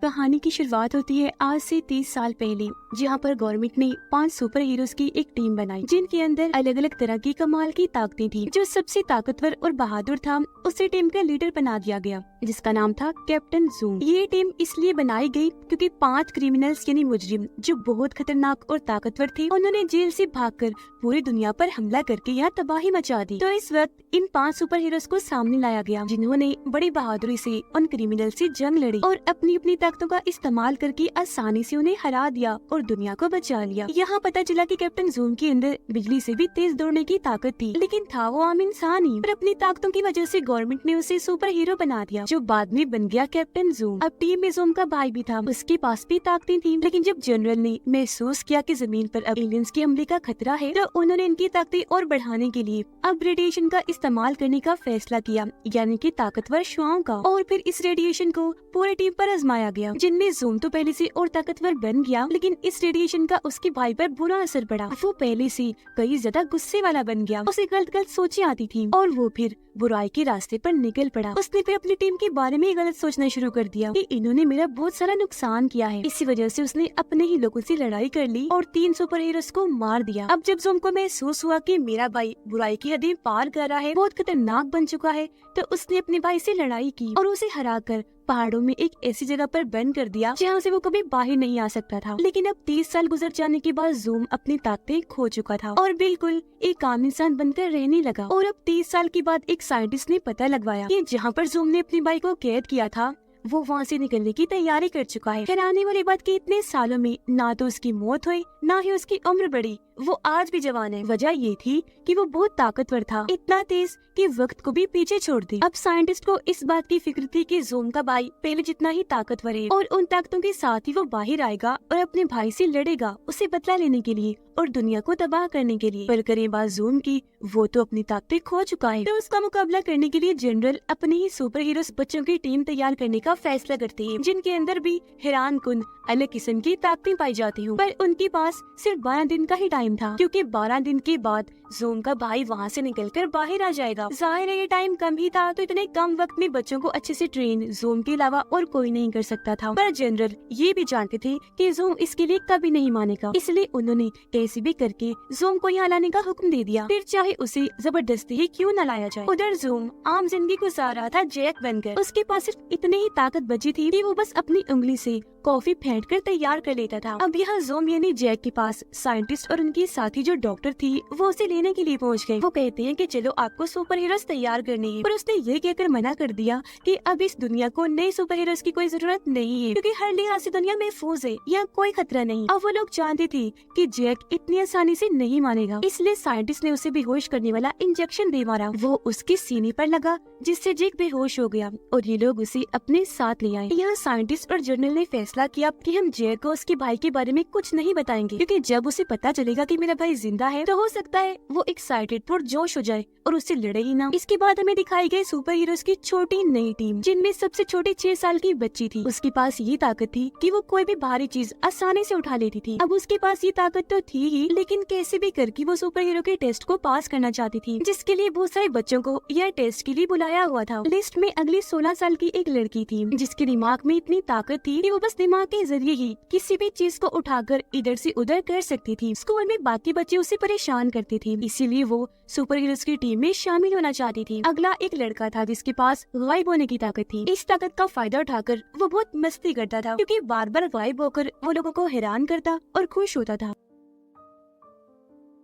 कहानी की शुरुआत होती है आज से 30 साल पहले, जहाँ पर गवर्नमेंट ने 5 सुपर हीरोज की एक टीम बनाई, जिनके अंदर अलग अलग तरह की कमाल की ताकतें थी। जो सबसे ताकतवर और बहादुर था उसे टीम का लीडर बना दिया गया, जिसका नाम था कैप्टन जूम। ये टीम इसलिए बनाई गई क्योंकि 5 क्रिमिनल्स यानी मुजरिम जो बहुत खतरनाक और ताकतवर थे, उन्होंने जेल से भागकर पूरी दुनिया पर हमला करके यहाँ तबाही मचा दी। तो इस वक्त इन 5 सुपर हीरोज को सामने लाया गया, जिन्होंने बड़ी बहादुरी से उन क्रिमिनल से जंग लड़ी और अपनी अपनी ताकतों का इस्तेमाल करके आसानी से उन्हें हरा दिया और दुनिया को बचा लिया। यहाँ पता चला कि कैप्टन जूम के अंदर बिजली से भी तेज दौड़ने की ताकत थी, लेकिन था वो आम इंसान ही। पर अपनी ताकतों की वजह से गवर्नमेंट ने उसे सुपर हीरो बना दिया, जो बाद में बन गया कैप्टन जूम। अब टीम में जूम का भाई भी था, उसके पास भी ताकतें थी, लेकिन जब जनरल ने महसूस किया कि जमीन पर अब एलियंस के हमले का खतरा है, तो उन्होंने इनकी ताकतें और बढ़ाने के लिए अब रेडिएशन का इस्तेमाल करने का फैसला किया, यानी कि ताकतवर शुआओं का। और फिर इस रेडिएशन को पूरी टीम पर आजमाया गया, जिनमें जूम तो पहले से और ताकतवर बन गया, लेकिन इस रेडिएशन का उसके भाई पर बुरा असर पड़ा। वो पहले से कई ज्यादा गुस्से वाला बन गया, उसे गलत गलत सोचें आती थी और वो फिर बुराई के रास्ते पर निकल पड़ा। उसने फिर अपनी टीम के बारे में गलत सोचना शुरू कर दिया कि इन्होंने मेरा बहुत सारा नुकसान किया है। इसी वजह से उसने अपने ही लोगों से लड़ाई कर ली और 3 सुपर हीरोज को मार दिया। अब जब जूम को महसूस हुआ कि मेरा भाई बुराई की हदें पार कर रहा है, बहुत खतरनाक बन चुका है, तो उसने अपने भाई से लड़ाई की और उसे हराकर पहाड़ों में एक ऐसी जगह पर बंद कर दिया जहाँ से वो कभी बाहर नहीं आ सकता था। लेकिन अब 30 साल गुजर जाने के बाद जूम अपनी ताकतें खो चुका था और बिल्कुल एक आम इंसान बनकर रहने लगा। और अब 30 साल के बाद एक साइंटिस्ट ने पता लगवाया कि जहाँ पर जूम ने अपने भाई को कैद किया था, वो वहाँ से निकलने की तैयारी कर चुका है। हैरानी वाली बात कि इतने सालों में ना तो उसकी मौत हुई, ना ही उसकी उम्र बढ़ी, वो आज भी जवान है। वजह ये थी कि वो बहुत ताकतवर था, इतना तेज कि वक्त को भी पीछे छोड़ दी। अब साइंटिस्ट को इस बात की फिक्र थी कि जूम का भाई पहले जितना ही ताकतवर है और उन ताकतों के साथ ही वो बाहर आएगा और अपने भाई से लड़ेगा, उसे बदला लेने के लिए और दुनिया को तबाह करने के लिए। पर करें बात जूम की, वो तो अपनी ताकतें खो चुका है। तो उसका मुकाबला करने के लिए जनरल अपने ही सुपर हीरोज बच्चों की टीम तैयार करने का फैसला करती है, जिनके अंदर भी हैरान कुन अलग किस्म की ताकतें पाई जाती हूँ। पर उनके पास सिर्फ 12 दिन का ही टाइम था, क्योंकि 12 दिन के बाद जूम का भाई वहाँ से निकलकर बाहर आ जाएगा। जाहिर है ये टाइम कम ही था, तो इतने कम वक्त में बच्चों को अच्छे से ट्रेन जूम के अलावा और कोई नहीं कर सकता था। पर जनरल ये भी जानते थे कि जूम इसके लिए कभी नहीं मानेगा, इसलिए उन्होंने कैसे भी करके जूम को यहाँ लाने का हुक्म दे दिया, फिर चाहे उसे जबरदस्ती ही क्यों न लाया जाए। उधर जूम आम जिंदगी गुजार रहा था जैक बनकर। उसके पास सिर्फ इतनी ही ताकत बची थी कि वो बस अपनी उंगली से कॉफी फेंट कर तैयार कर लेता था। अब यहाँ जूम यानी जैक के पास साइंटिस्ट और उनकी साथी जो डॉक्टर थी, वो उसे लेने के लिए पहुँच गए। वो कहते हैं कि चलो आपको सुपर हीरोज तैयार करनी है, पर उसने ये कहकर मना कर दिया कि अब इस दुनिया को नए सुपर हीरोज की कोई जरूरत नहीं है, क्योंकि हर लिहाज से दुनिया महफूज है, यहाँ कोई खतरा नहीं। अब वो लोग जानते थे कि जैक इतनी आसानी से नहीं मानेगा, इसलिए साइंटिस्ट ने उसे बेहोश करने वाला इंजेक्शन दे मारा। वो उसके सीने पर लगा, जिससे जैक बेहोश हो गया और ये लोग उसे अपने साथ ले आए। यहाँ साइंटिस्ट और जर्नल ने फैसला किया कि हम जैक को उसके भाई के बारे में कुछ नहीं बताएंगे, क्योंकि जब उसे पता चलेगा कि मेरा भाई जिंदा है, तो हो सकता है वो एक्साइटेड पुरजोश हो जाए और उससे लड़े ही ना। इसके बाद हमें दिखाई गई सुपर हीरोज की छोटी नई टीम, जिनमें सबसे छोटी 6 साल की बच्ची थी। उसके पास ये ताकत थी कि वो कोई भी भारी चीज आसानी से उठा लेती थी। अब उसके पास ये ताकत तो थी ही, लेकिन कैसे भी करके वो सुपर हीरो के टेस्ट को पास करना चाहती थी, जिसके लिए बहुत सारे बच्चों को यह टेस्ट के लिए बुलाया हुआ था। लिस्ट में अगली 16 साल की एक लड़की थी, जिसके दिमाग में इतनी ताकत थी कि वो बस दिमाग के जरिए ही किसी भी चीज को उठाकर इधर से उधर कर सकती थी। स्कूल में बाकी बच्चे उसे परेशान करते थे, इसीलिए वो सुपर हीरोज की टीम में शामिल होना चाहती थी। अगला एक लड़का था जिसके पास गायब होने की ताकत थी। इस ताकत का फायदा उठाकर वो बहुत मस्ती करता था, क्योंकि बार बार गायब होकर वो लोगों को हैरान करता और खुश होता था।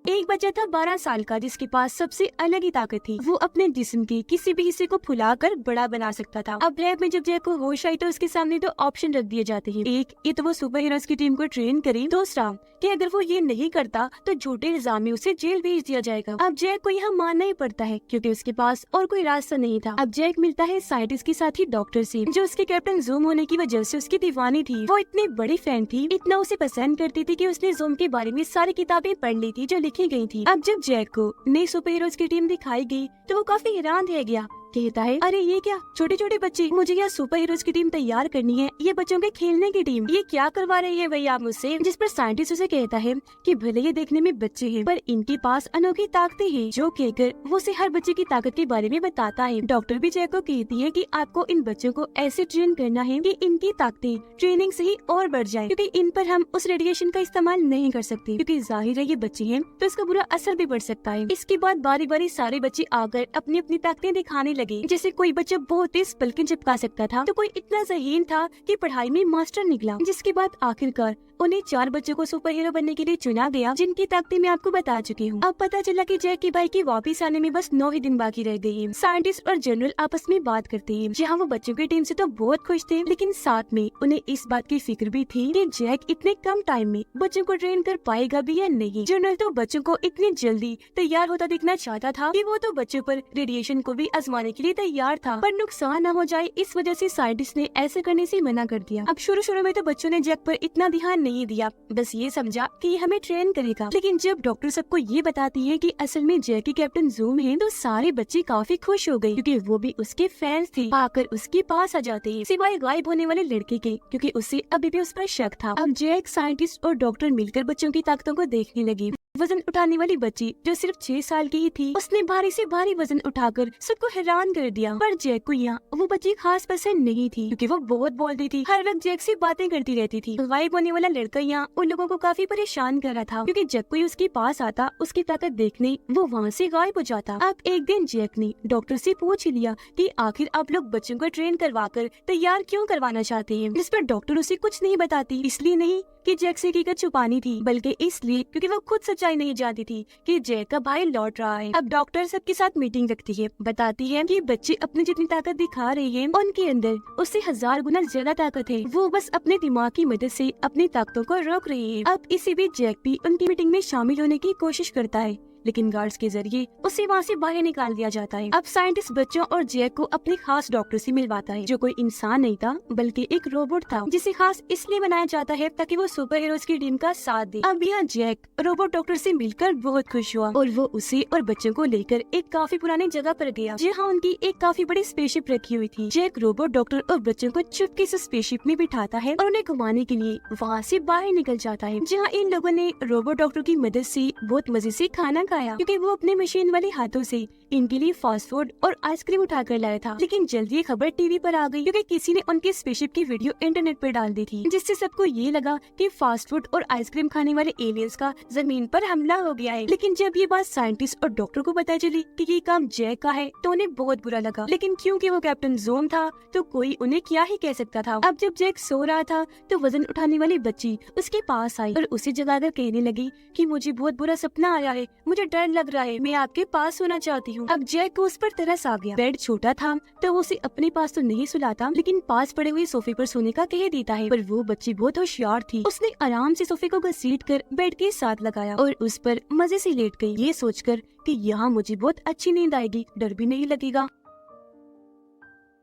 एक बच्चा था 12 साल का, जिसके पास सबसे अलग ही ताकत थी। वो अपने जिस्म के किसी भी हिस्से को फुलाकर बड़ा बना सकता था। अब लैब में जब जैक को होश आई, तो उसके सामने 2 ऑप्शन रख दिए जाते हैं। एक, ये तो वो सुपर हीरोज की टीम को ट्रेन करे। दूसरा, कि अगर वो ये नहीं करता तो झूठे इल्जाम में उसे जेल भेज दिया जाएगा। अब जैक को यहाँ मानना ही पड़ता है, क्योंकि उसके पास और कोई रास्ता नहीं था। अब जैक मिलता है साइंटिस्ट के साथ ही डॉक्टर से, जो उसके कैप्टन जूम होने की वजह से उसकी दीवानी थी। वो इतनी बड़ी फैन थी, इतना उसे पसंद करती थी कि उसने जूम के बारे में सारी किताबें पढ़ ली थी जो लिखी गई थी। अब जब जैक को नई सुपर हीरोज की टीम दिखाई गई, तो वो काफी हैरान रह गया कहता है, अरे ये क्या, छोटे छोटे बच्चे, मुझे यहाँ सुपर हीरोज की टीम तैयार करनी है, ये बच्चों के खेलने की टीम, ये क्या करवा रही है भैया आप मुझसे। जिस पर साइंटिस्ट उसे कहता है कि भले ये देखने में बच्चे हैं, पर इनके पास अनोखी ताकतें हैं, जो कहकर वो उसे हर बच्चे की ताकत के बारे में बताता है। डॉक्टर भी जैक को कहती है कि आपको इन बच्चों को ऐसे ट्रेन करना है कि इनकी ताकतें ट्रेनिंग से ही और बढ़ जाए, क्योंकि इन पर हम उस रेडिएशन का इस्तेमाल नहीं कर सकते, क्योंकि जाहिर है ये बच्चे हैं तो इसका बुरा असर भी पड़ सकता है। इसके बाद बारी बारी सारे बच्चे आकर अपनी अपनी ताकतें दिखाने लगे। जैसे कोई बच्चा बहुत तेज पलकें चिपका सकता था, तो कोई इतना ज़हीन था कि पढ़ाई में मास्टर निकला। जिसके बाद आखिरकार उन्हें 4 बच्चों को सुपर हीरो बनने के लिए चुना गया, जिनकी ताकतें मैं आपको बता चुकी हूँ। अब पता चला कि जैक के भाई के वापस आने में बस 9 ही दिन बाकी रह गए हैं। साइंटिस्ट और जनरल आपस में बात करते हैं। जहाँ वो बच्चों की टीम से तो बहुत खुश थे, लेकिन साथ में उन्हें इस बात की फिक्र भी थी कि जैक इतने कम टाइम में बच्चों को ट्रेन कर पाएगा भी या नहीं। जनरल तो बच्चों को इतनी जल्दी तैयार होता दिखना चाहता था कि वो तो बच्चों पर रेडिएशन को भी आजमाने के लिए तैयार था, पर नुकसान न हो जाए इस वजह से साइंटिस्ट ने ऐसे करने से मना कर दिया। अब शुरू में तो बच्चों ने जैक पर इतना ध्यान नहीं दिया, बस ये समझा कि ये हमें ट्रेन करेगा। लेकिन जब डॉक्टर सबको ये बताती है कि असल में जैक की कैप्टन जूम है, तो सारे बच्चे काफी खुश हो गए, क्योंकि वो भी उसके फैंस थे। आकर उसके पास आ जाते हैं, सिवाय गायब होने वाले लड़के के, क्योंकि उसे अभी भी उस पर शक था। अब जैक, साइंटिस्ट और डॉक्टर मिलकर बच्चों की ताकतों को देखने लगे। वजन उठाने वाली बच्ची जो सिर्फ 6 साल की ही थी, उसने भारी से भारी वजन उठाकर सबको हैरान कर दिया। पर जैक को यहाँ वो बच्ची खास पसंद नहीं थी, क्योंकि वो बहुत बोलती थी, हर वक्त जैक से बातें करती रहती थी। गायब होने वाला लड़का यहाँ उन लोगों को काफी परेशान कर रहा था, क्योंकि जब कोई उसके पास आता उसकी ताकत देखने, वो वहाँ से गायब हो जाता। अब एक दिन जैक ने डॉक्टर से पूछ लिया कि आखिर आप लोग बच्चों को ट्रेन करवा कर तैयार क्यों करवाना चाहते हैं। जिस पर डॉक्टर उसे कुछ नहीं बताती, इसलिए नहीं कि जैक से हकीकत छुपानी थी, बल्कि इसलिए क्योंकि वो खुद सच्चाई नहीं जानती थी कि जैक का भाई लौट रहा है। अब डॉक्टर सबके साथ मीटिंग रखती है, बताती है कि बच्चे अपनी जितनी ताकत दिखा रहे हैं, उनके अंदर उससे 1000 गुना ज्यादा ताकत है। वो बस अपने दिमाग की मदद से अपनी ताकतों को रोक रहे हैं। अब इसी बीच जैक भी उनकी मीटिंग में शामिल होने की कोशिश करता है, लेकिन गार्ड्स के जरिए उसे वहाँ से बाहर निकाल दिया जाता है। अब साइंटिस्ट बच्चों और जैक को अपने खास डॉक्टर से मिलवाता है, जो कोई इंसान नहीं था बल्कि एक रोबोट था, जिसे खास इसलिए बनाया जाता है ताकि वो सुपर हीरोज की टीम का साथ दे। अब यहाँ जैक रोबोट डॉक्टर से मिलकर बहुत खुश हुआ और वो उसे और बच्चों को लेकर एक काफी पुरानी जगह पर गया, जहाँ उनकी एक काफी बड़ी स्पेसशिप रखी हुई थी। जैक रोबोट डॉक्टर और बच्चों को चुपके से स्पेसशिप में बिठाता है और उन्हें घुमाने के लिए वहाँ से बाहर निकल जाता है, जहाँ इन लोगों ने रोबोट डॉक्टर की मदद से बहुत मजे से खाना खाया, क्योंकि वो अपने मशीन वाले हाथों से इनके लिए फास्ट फूड और आइसक्रीम उठा कर लाया था। लेकिन जल्दी ये खबर टीवी पर आ गई, क्योंकि किसी ने उनकी स्पेसशिप की वीडियो इंटरनेट पर डाल दी थी, जिससे सबको ये लगा कि फास्ट फूड और आइसक्रीम खाने वाले एलियंस का जमीन पर हमला हो गया है। लेकिन जब ये बात साइंटिस्ट और डॉक्टर को पता चली कि ये काम जैक का है, तो उन्हें बहुत बुरा लगा। लेकिन क्योंकि वो कैप्टन जोम था, तो कोई उन्हें क्या ही कह सकता था। अब जब जैक सो रहा था, तो वजन उठाने वाली बच्ची उसके पास आई और उसे जगाकर कहने लगी कि मुझे बहुत बुरा सपना आया है, मुझे डर लग रहा है, मैं आपके पास सोना चाहती हूँ। अब जैक को उस पर तरस आ गया। बेड छोटा था तो वो उसे अपने पास तो नहीं सुलाता, लेकिन पास पड़े हुए सोफे पर सोने का कह देता है। पर वो बच्ची बहुत होशियार थी, उसने आराम से सोफे को घसीट कर बेड के साथ लगाया और उस पर मजे से लेट गई, ये सोचकर कि यहाँ मुझे बहुत अच्छी नींद आएगी, डर भी नहीं लगेगा।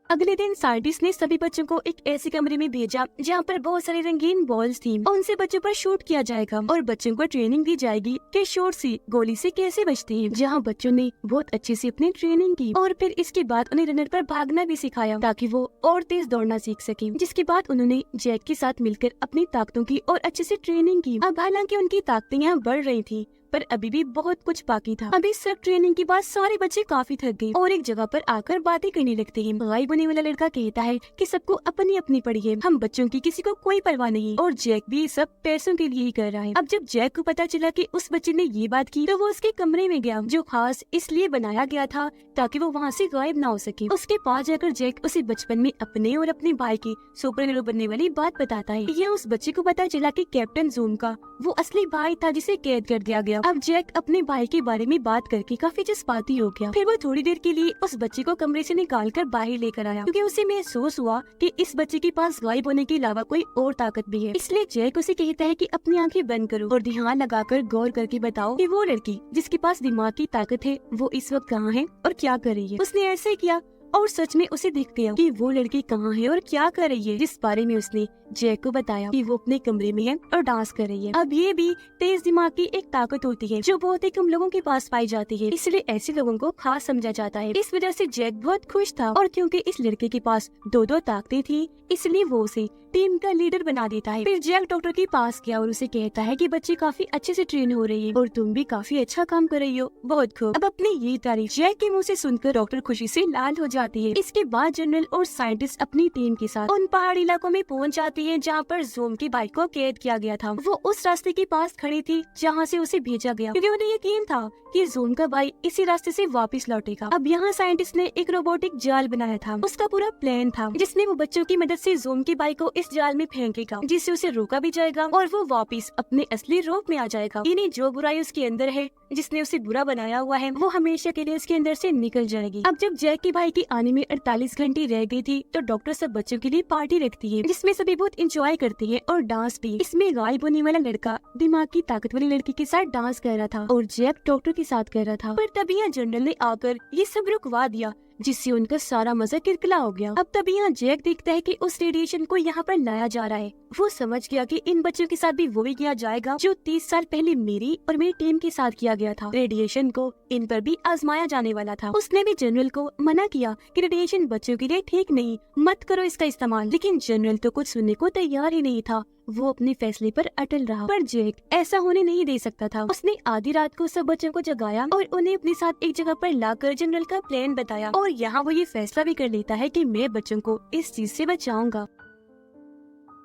अगले दिन साइंटिस्ट ने सभी बच्चों को एक ऐसे कमरे में भेजा जहाँ पर बहुत सारी रंगीन बॉल्स थी। उनसे बच्चों पर शूट किया जाएगा और बच्चों को ट्रेनिंग दी जाएगी कि शॉट से, गोली से कैसे बचते हैं। जहाँ बच्चों ने बहुत अच्छे से अपनी ट्रेनिंग की और फिर इसके बाद उन्हें रनर पर भागना भी सिखाया ताकि वो और तेज दौड़ना सीख सके। जिसके बाद उन्होंने जैक के साथ मिलकर अपनी ताकतों की और अच्छे से ट्रेनिंग की। अब हालांकि उनकी ताकतें यहाँ बढ़ रही थी, पर अभी भी बहुत कुछ बाकी था। अभी सिर्फ ट्रेनिंग के बाद सारे बच्चे काफी थक गए और एक जगह पर आकर बातें करने लगते हैं। गायब होने वाला लड़का कहता है कि सबको अपनी अपनी पड़ी है, हम बच्चों की किसी को कोई परवाह नहीं, और जैक भी सब पैसों के लिए ही कर रहा है। अब जब जैक को पता चला कि उस बच्चे ने ये बात की, तो वो उसके कमरे में गया, जो खास इसलिए बनाया गया था ताकि वो वहाँ से गायब ना हो सके। उसके पास जाकर जैक उसे बचपन में अपने और अपने भाई की सुपर हीरो बनने वाली बात बताता है। यह उस बच्चे को पता चला कि कैप्टन जूम का वो असली भाई था जिसे कैद कर दिया गया। अब जैक अपने भाई के बारे में बात करके काफी जज्बाती हो गया। फिर वो थोड़ी देर के लिए उस बच्चे को कमरे से निकाल कर बाहर लेकर आया, क्योंकि उसे महसूस हुआ कि इस बच्चे के पास गायब होने के अलावा कोई और ताकत भी है। इसलिए जैक उसे कहता है कि अपनी आंखें बंद करो और ध्यान लगाकर गौर करके बताओ कि वो लड़की जिसके पास दिमाग की ताकत है वो इस वक्त कहाँ है और क्या कर रही है। उसने ऐसे किया और सच में उसे दिख गया कि वो लड़की कहाँ है और क्या कर रही है, जिस बारे में उसने जैक को बताया कि वो अपने कमरे में है और डांस कर रही है। अब ये भी तेज दिमाग की एक ताकत होती है जो बहुत ही कम लोगों के पास पाई जाती है, इसलिए ऐसे लोगों को खास समझा जाता है। इस वजह से जैक बहुत खुश था और क्योंकि इस लड़के के पास दो ताकतें थी, इसलिए वो उसे टीम का लीडर बना देता है। फिर जैक डॉक्टर के पास गया और उसे कहता है कि बच्ची काफी अच्छे से ट्रेन हो रही है और तुम भी काफी अच्छा काम कर रही हो, बहुत खूब। अब अपनी ये तारीफ जैक के मुंह से सुनकर डॉक्टर खुशी से लाल हो जाती है। इसके बाद जनरल और साइंटिस्ट अपनी टीम के साथ उन पहाड़ी इलाकों में पहुंच जाती है जहाँ पर ज़ूम की बाइक को कैद किया गया था। वो उस रास्ते के पास खड़ी थी जहाँ से उसे भेजा गया, क्योंकि उन्हें यकीन था कि ज़ूम का भाई इसी रास्ते से वापस लौटेगा। अब यहाँ साइंटिस्ट ने एक रोबोटिक जाल बनाया था। उसका पूरा प्लान था जिसमें वो बच्चों की मदद से ज़ूम की बाइक को इस जाल में फेंकेगा, जिससे उसे रोका भी जाएगा और वो वापस अपने असली रूप में आ जाएगा। यानी जो बुराई उसके अंदर है, जिसने उसे बुरा बनाया हुआ है, वो हमेशा के लिए उसके अंदर से निकल जाएगी। अब जब जैक के भाई के आने में 48 घंटे रह गई थी तो डॉक्टर सब बच्चों के लिए पार्टी रखती है जिसमें सभी बहुत इंजॉय करते हैं और डांस भी। इसमें गायब होने वाला लड़का दिमाग की ताकत वाली लड़की के साथ डांस कर रहा था और जैक डॉक्टर के साथ कर रहा था। पर तभी यहाँ जनरल ने आकर ये सब रुकवा दिया, जिससे उनका सारा मजा किरकिरा हो गया। अब तभी यहाँ जैक देखता है कि उस रेडिएशन को यहाँ पर लाया जा रहा है। वो समझ गया कि इन बच्चों के साथ भी वही किया जाएगा जो 30 साल पहले मेरी और मेरी टीम के साथ किया गया था। रेडिएशन को इन पर भी आजमाया जाने वाला था। उसने भी जनरल को मना किया कि रेडिएशन बच्चों के लिए ठीक नहीं, मत करो इसका इस्तेमाल। लेकिन जनरल तो कुछ सुनने को तैयार ही नहीं था। वो अपने फैसले पर अटल रहा। पर जैक ऐसा होने नहीं दे सकता था। उसने आधी रात को सब बच्चों को जगाया और उन्हें अपने साथ एक जगह पर लाकर जनरल का प्लान बताया और यहाँ वो ये फैसला भी कर लेता है कि मैं बच्चों को इस चीज से बचाऊंगा।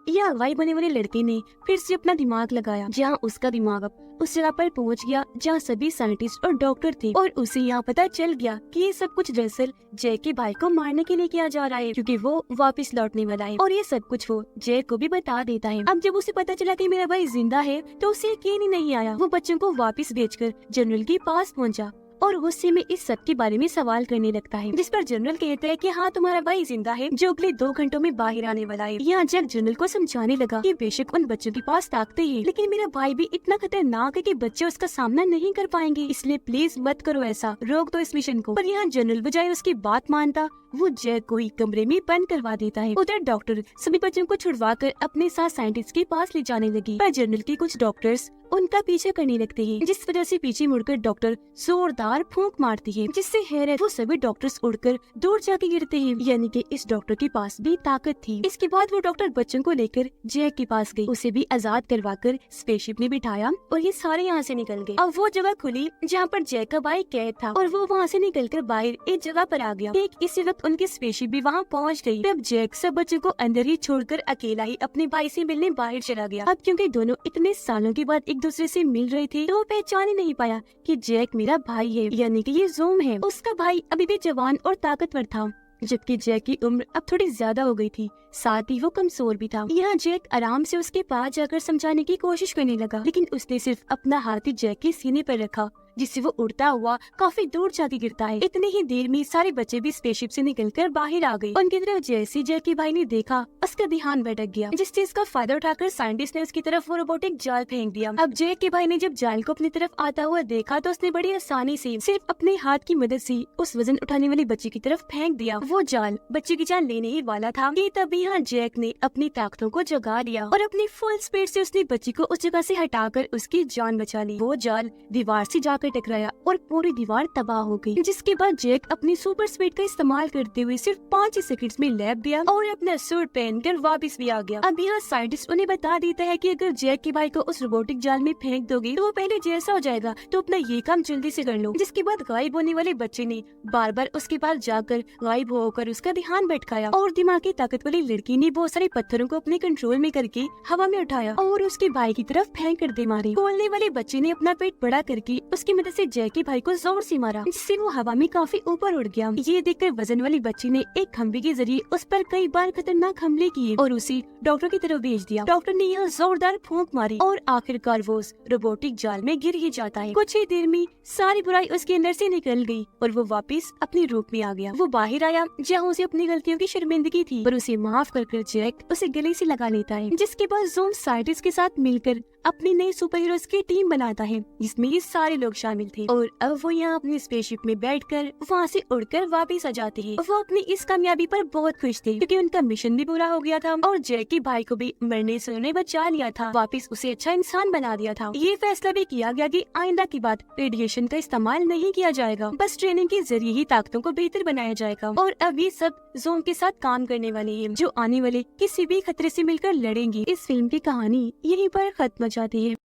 यह अगवाई बने वाले लड़के ने फिर से अपना दिमाग लगाया, जहाँ उसका दिमाग अब उस जगह पर पहुंच गया जहाँ सभी साइंटिस्ट और डॉक्टर थे और उसे यहाँ पता चल गया कि ये सब कुछ दरअसल जैक के भाई को मारने के लिए किया जा रहा है, क्योंकि वो वापस लौटने वाला है। और ये सब कुछ वो जैक को भी बता देता है। अब जब उसे पता चला कि मेरा भाई जिंदा है तो उसे यकीन ही नहीं आया। वो बच्चों को वापस भेजकर जनरल के पास पहुंचा और गुस्से में इस सब के बारे में सवाल करने लगता है, जिस पर जनरल कहता है कि हाँ, तुम्हारा भाई जिंदा है जो अगले 2 घंटों में बाहर आने वाला है। यहाँ जैक जनरल को समझाने लगा कि बेशक उन बच्चों के पास ताकतें हैं, लेकिन मेरा भाई भी इतना खतरनाक है कि बच्चे उसका सामना नहीं कर पाएंगे, इसलिए प्लीज मत करो ऐसा, रोक दो इस मिशन को। पर यहाँ जनरल बजाय उसकी बात मानता वो जैक को ही कमरे में बंद करवा देता है। उधर डॉक्टर सभी बच्चों को छुड़वा कर अपने साथ साइंटिस्ट के पास ले जाने लगी, पर जनरल के कुछ डॉक्टर्स उनका पीछे करने लगते हैं, जिस वजह से पीछे मुड़कर डॉक्टर जोरदार फूंक मारती है, जिससे हैरत वो सभी डॉक्टर्स उड़कर दूर जाके गिरते हैं। यानी कि इस डॉक्टर के पास भी ताकत थी। इसके बाद वो डॉक्टर बच्चों को लेकर जैक के पास गई, उसे भी आजाद करवाकर स्पेसशिप में बिठाया और ये सारे यहाँ से निकल गए। अब वो जगह खुली जहाँ पर जैक का भाई कैद था और वो वहाँ से निकलकर बाहर एक जगह पर आ गया। ठीक इसी वक्त उनकी स्पेसशिप भी वहाँ पहुँच गई। तब जैक सब बच्चों को अंदर ही छोड़कर अकेला ही अपने भाई से मिलने बाहर चला गया। अब क्योंकि दोनों इतने सालों के बाद एक दूसरे से मिल रहे थे तो वो पहचान ही नहीं पाया कि जैक मेरा भाई है, यानी कि ये ज़ूम है। उसका भाई अभी भी जवान और ताकतवर था, जबकि जैक की उम्र अब थोड़ी ज्यादा हो गई थी, साथ ही वो कमजोर भी था। यहाँ जैक आराम से उसके पास जाकर समझाने की कोशिश करने लगा, लेकिन उसने सिर्फ अपना हाथ ही जैक के सीने पर रखा, जिससे वो उड़ता हुआ काफी दूर जाके गिरता है। इतनी ही देर में सारे बच्चे भी स्पेसशिप से निकलकर बाहर आ गए। उनकी तरफ जैसे जैक के भाई ने देखा, उसका ध्यान भटक गया, जिस चीज का फायदा उठाकर साइंटिस्ट ने उसकी तरफ वो रोबोटिक जाल फेंक दिया। अब जैक के भाई ने जब जाल को अपनी तरफ आता हुआ देखा तो उसने बड़ी आसानी से सिर्फ अपने हाथ की मदद से उस वजन उठाने वाली बच्ची की तरफ फेंक दिया। वो जाल बच्चे की जान लेने ही वाला था कि तभी यहाँ जैक ने अपनी ताकतों को जगा लिया और अपनी फुल स्पीड से उसने बच्ची को उस जगह से हटाकर उसकी जान बचा ली। वो जाल दीवार से जाकर टकराया और पूरी दीवार तबाह हो गई, जिसके बाद जैक अपनी सुपर स्पीड का इस्तेमाल करते हुए सिर्फ 5 सेकंड्स में लैब दिया और अपना सूट पहनकर वापस भी आ गया। अब यहाँ साइंटिस्ट उन्हें बता देता है कि अगर जैक के भाई को उस रोबोटिक जाल में फेंक दोगे तो वो पहले जैसा हो जाएगा, तो अपना ये काम जल्दी से कर लो। जिसके बाद गायब होने वाले बच्चे ने बार बार उसके पास जाकर गायब होकर उसका ध्यान भटकाया और दिमागी ताकत वाली लड़की ने बहुत सारे पत्थरों को अपने कंट्रोल में करके हवा में उठाया और उसके भाई की तरफ फेंक कर दे मारी। बोलने वाले बच्चे ने अपना पेट बड़ा करके उसकी मदद से जैक के भाई को जोर से मारा, जिससे वो हवा में काफी ऊपर उड़ गया। ये देखकर वजन वाली बच्ची ने एक खंभे के जरिए उस पर कई बार खतरनाक हमले किए और उसे डॉक्टर की तरफ भेज दिया। डॉक्टर ने यहाँ जोरदार फूंक मारी और आखिरकार वो उस रोबोटिक जाल में गिर ही जाता है। कुछ ही देर में सारी बुराई उसके अंदर से निकल गई और वो वापस अपने रूप में आ गया। वो बाहर आया जहाँ उसे अपनी गलतियों की शर्मिंदगी थी, पर उसे माफ कर जैक उसे गले से लगा लेता है, जिसके बाद ज़ूम साइंटिस्ट के साथ मिलकर अपनी नई सुपर हीरोज की टीम बनाता है जिसमें ये सारे लोग शामिल थे और अब वो यहाँ अपनी स्पेसशिप में बैठकर वहाँ से उड़कर वापस आ जाते हैं। वो अपनी इस कामयाबी पर बहुत खुश थे क्योंकि उनका मिशन भी पूरा हो गया था और जैकी भाई को भी मरने से उन्हें बचा लिया था, वापस उसे अच्छा इंसान बना दिया था। ये फैसला भी किया गया कि आइंदा की बात रेडिएशन का इस्तेमाल नहीं किया जाएगा, बस ट्रेनिंग के जरिए ही ताकतों को बेहतर बनाया जाएगा। और अब ये सब जोन के साथ काम करने वाले हैं जो आने वाले किसी भी खतरे से मिलकर लड़ेंगे। इस फिल्म की कहानी यहीं पर खत्म हो जाती है।